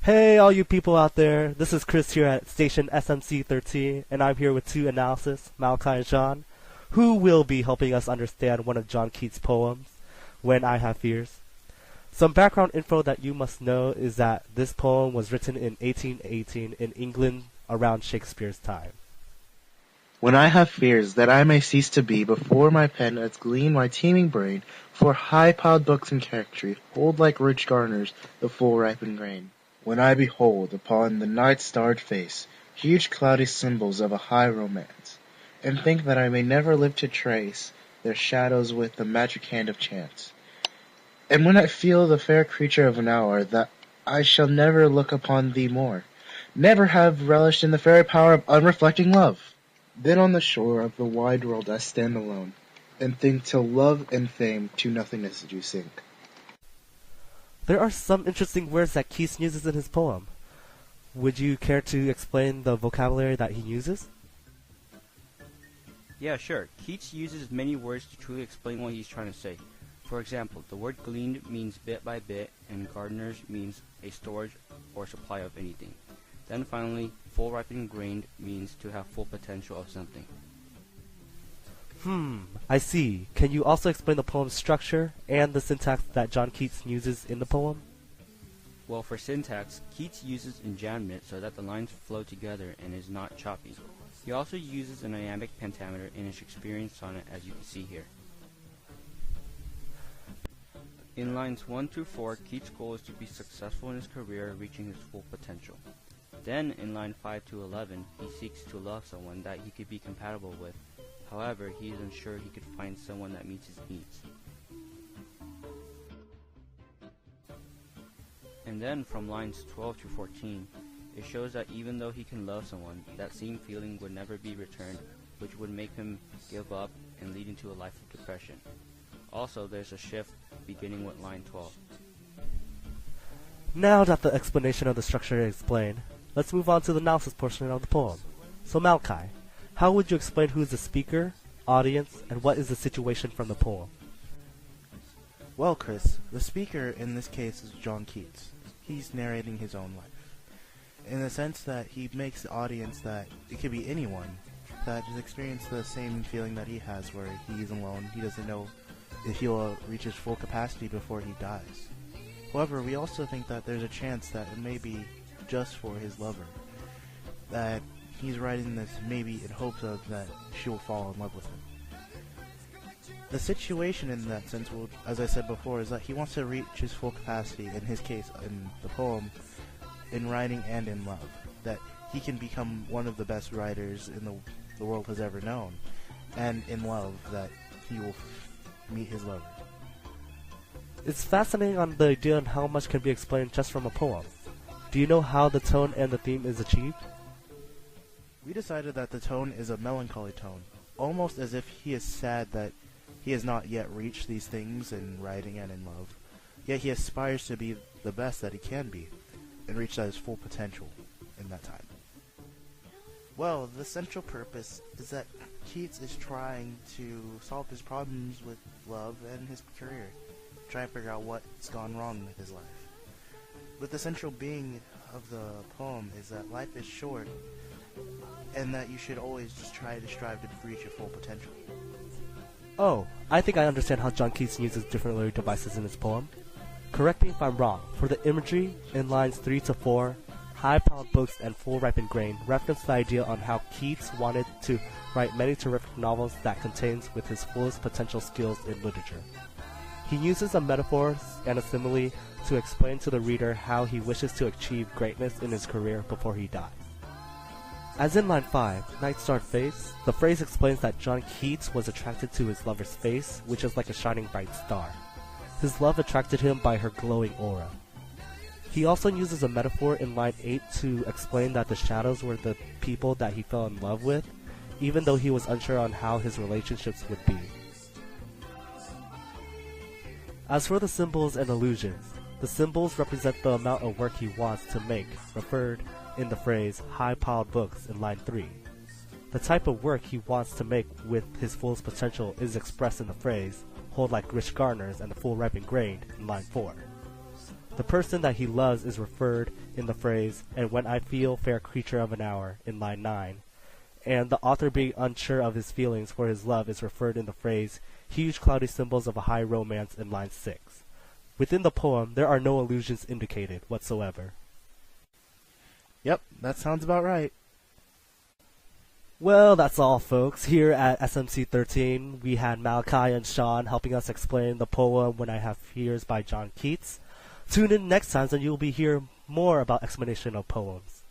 Hey, all you people out there. This is Chris here at station SMC 13, and I'm here with two analysts, Malachi and Sean, who will be helping us understand one of John Keats' poems, When I Have Fears. Some background info that you must know is that this poem was written in 1818 in England around Shakespeare's time. When I have fears that I may cease to be, before my pen has gleaned my teeming brain, for high-piled books and charactry hold like rich garners the full ripened grain. When I behold upon the night-starred face huge cloudy symbols of a high romance, and think that I may never live to trace their shadows with the magic hand of chance. And when I feel the fair creature of an hour, that I shall never look upon thee more, never have relished in the fairy power of unreflecting love. Then on the shore of the wide world I stand alone, and think till love and fame to nothingness do sink. There are some interesting words that Keats uses in his poem. Would you care to explain the vocabulary that he uses? Yeah, sure. Keats uses many words to truly explain what he's trying to say. For example, the word gleaned means bit by bit, and gardeners means a storage or supply of anything. Then finally, full ripened grained means to have full potential of something. I see. Can you also explain the poem's structure and the syntax that John Keats uses in the poem? Well, for syntax, Keats uses enjambment so that the lines flow together and is not choppy. He also uses an iambic pentameter in a Shakespearean sonnet, as you can see here. In lines 1 through 4, Keats' goal is to be successful in his career, reaching his full potential. Then, in line 5 to 11, he seeks to love someone that he could be compatible with. However, he is unsure he could find someone that meets his needs. And then, from lines 12 to 14, it shows that even though he can love someone, that same feeling would never be returned, which would make him give up and lead into a life of depression. Also, there's a shift beginning with line 12. Now that the explanation of the structure is explained, let's move on to the analysis portion of the poem. So Malachi, how would you explain who is the speaker, audience, and what is the situation from the poem? Well, Chris, the speaker in this case is John Keats. He's narrating his own life. In the sense that he makes the audience that it could be anyone that has experienced the same feeling that he has where he's alone, he doesn't know if he'll reach his full capacity before he dies. However, we also think that there's a chance that it may be just for his lover, that he's writing this maybe in hopes of that she will fall in love with him. The situation in that sense, will, as I said before, is that he wants to reach his full capacity, in his case, in the poem, in writing and in love, that he can become one of the best writers in the world has ever known, and in love, that he will meet his lover. It's fascinating on the idea on how much can be explained just from a poem. Do you know how the tone and the theme is achieved? We decided that the tone is a melancholy tone, almost as if he is sad that he has not yet reached these things in writing and in love, yet he aspires to be the best that he can be, and reach his full potential in that time. Well, the central purpose is that Keats is trying to solve his problems with love and his career, trying to figure out what's gone wrong with his life. But the central being of the poem is that life is short, and that you should always just try to strive to reach your full potential. Oh, I think I understand how John Keats uses different literary devices in his poem. Correct me if I'm wrong. For the imagery, in lines 3 to 4, high-piled books and full ripened grain reference the idea on how Keats wanted to write many terrific novels that contains with his fullest potential skills in literature. He uses a metaphor and a simile to explain to the reader how he wishes to achieve greatness in his career before he dies. As in line 5, Night Starred Face, the phrase explains that John Keats was attracted to his lover's face, which is like a shining bright star. His love attracted him by her glowing aura. He also uses a metaphor in line 8 to explain that the shadows were the people that he fell in love with, even though he was unsure on how his relationships would be. As for the symbols and illusions, the symbols represent the amount of work he wants to make, referred in the phrase high-piled books in line 3. The type of work he wants to make with his fullest potential is expressed in the phrase hold like rich garners and the full ripened grain in line 4. The person that he loves is referred in the phrase, and when I feel fair creature of an hour, in line 9. And the author being unsure of his feelings for his love is referred in the phrase, huge cloudy symbols of a high romance, in line 6. Within the poem, there are no allusions indicated whatsoever. Yep, that sounds about right. Well, that's all, folks. Here at SMC 13, we had Malachi and Sean helping us explain the poem When I Have Fears by John Keats. Tune in next time and you'll be hear more about explanation of poems.